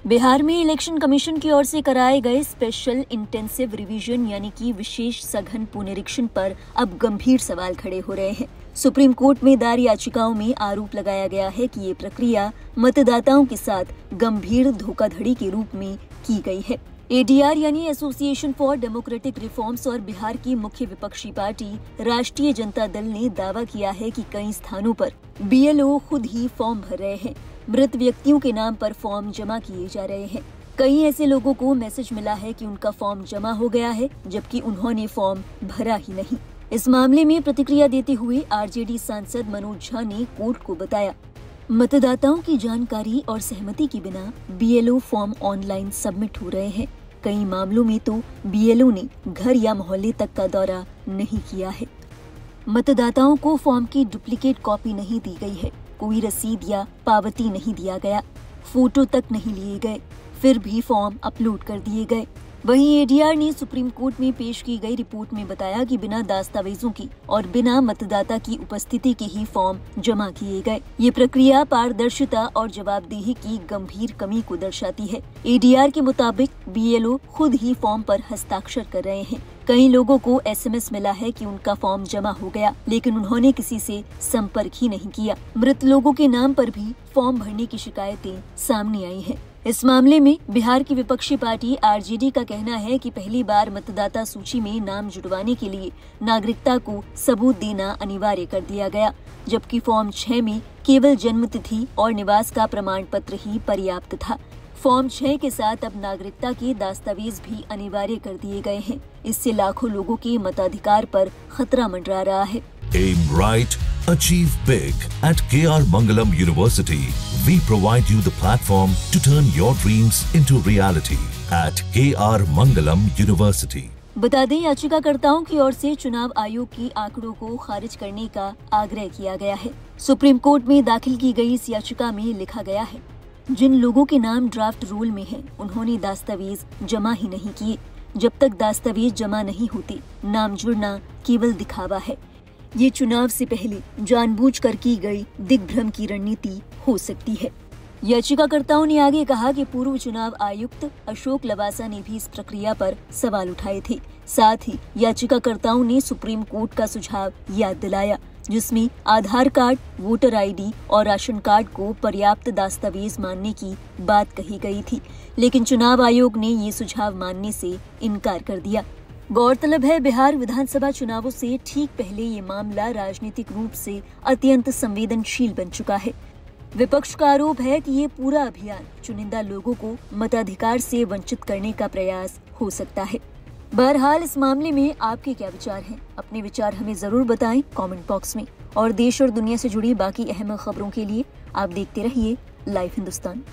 बिहार में election commission की ओर से कराए गए स्पेशल इंटेंसिव रिवीजन यानी कि विशेष सघन पुनरीक्षण पर अब गंभीर सवाल खड़े हो रहे हैं। सुप्रीम कोर्ट में दायर याचिकाओं में आरोप लगाया गया है कि ये प्रक्रिया मतदाताओं के साथ गंभीर धोखाधड़ी के रूप में की गई है। एडीआर यानी एसोसिएशन फॉर डेमोक्रेटिक रिफॉर्म्स और बिहार की मुख्य विपक्षी पार्टी राष्ट्रीय जनता दल ने दावा किया है कि कई स्थानों पर बीएलओ खुद ही फॉर्म भर रहे हैं। मृत व्यक्तियों के नाम पर फॉर्म जमा किए जा रहे हैं। कई ऐसे लोगों को मैसेज मिला है कि उनका फॉर्म जमा हो गया है, जबकि उन्होंने फॉर्म भरा ही नहीं। इस मामले में प्रतिक्रिया देते हुए आरजेडी सांसद मनोज झा ने कोर्ट को बताया, मतदाताओं की जानकारी और सहमति के बिना बीएलओ फॉर्म ऑनलाइन सबमिट हो रहे हैं। कई मामलों में तो बीएलओ ने घर या मोहल्ले तक का दौरा नहीं किया है। मतदाताओं को फॉर्म की डुप्लीकेट कॉपी नहीं दी गई है। कोई रसीद या पावती नहीं दिया गया, फोटो तक नहीं लिए गए, फिर भी फॉर्म अपलोड कर दिए गए। वहीं एडीआर ने सुप्रीम कोर्ट में पेश की गई रिपोर्ट में बताया कि बिना दस्तावेजों की और बिना मतदाता की उपस्थिति के ही फॉर्म जमा किए गए। ये प्रक्रिया पारदर्शिता और जवाबदेही की गंभीर कमी को दर्शाती है। एडीआर के मुताबिक बीएलओ खुद ही फॉर्म पर हस्ताक्षर कर रहे हैं। कई लोगों को एसएमएस मिला है कि उनका फॉर्म जमा हो गया, लेकिन उन्होंने किसी से संपर्क ही नहीं किया। मृत लोगों के नाम पर भी फॉर्म भरने की शिकायतें सामने आई हैं। इस मामले में बिहार की विपक्षी पार्टी आरजेडी का कहना है कि पहली बार मतदाता सूची में नाम जुड़वाने के लिए नागरिकता को सबूत देना अनिवार्य कर दिया गया, जबकि फॉर्म 6 में केवल जन्म तिथि और निवास का प्रमाण पत्र ही पर्याप्त था। फॉर्म 6 के साथ अब नागरिकता के दस्तावेज भी अनिवार्य कर दिए गए हैं। इससे लाखों लोगों के मताधिकार पर खतरा मंडरा रहा है। Aim right, achieve big at KR Mangalam University. We provide you the platform to turn your dreams into reality at KR Mangalam University. बता दें, याचिकाकर्ताओं की ओर से चुनाव आयोग के आंकड़ों को खारिज करने का आग्रह किया गया है। सुप्रीम कोर्ट में दाखिल की गई इस याचिका में लिखा गया है, जिन लोगों के नाम ड्राफ्ट रोल में हैं, उन्होंने दस्तावेज जमा ही नहीं किए। जब तक दस्तावेज जमा नहीं होते, नाम जुड़ना केवल दिखावा है। ये चुनाव से पहले जानबूझकर की गई दिग्भ्रम की रणनीति हो सकती है। याचिकाकर्ताओं ने आगे कहा कि पूर्व चुनाव आयुक्त अशोक लवासा ने भी इस प्रक्रिया पर सवाल उठाए थे। साथ ही याचिकाकर्ताओं ने सुप्रीम कोर्ट का सुझाव याद दिलाया, जिसमें आधार कार्ड, वोटर आईडी और राशन कार्ड को पर्याप्त दस्तावेज मानने की बात कही गई थी, लेकिन चुनाव आयोग ने ये सुझाव मानने से इनकार कर दिया। गौरतलब है, बिहार विधानसभा चुनावों से ठीक पहले ये मामला राजनीतिक रूप से अत्यंत संवेदनशील बन चुका है। विपक्ष का आरोप है कि ये पूरा अभियान चुनिंदा लोगों को मताधिकार से वंचित करने का प्रयास हो सकता है। बहरहाल, इस मामले में आपके क्या विचार हैं? अपने विचार हमें जरूर बताएं कमेंट बॉक्स में। और देश और दुनिया से जुड़ी बाकी अहम खबरों के लिए आप देखते रहिए लाइव हिंदुस्तान।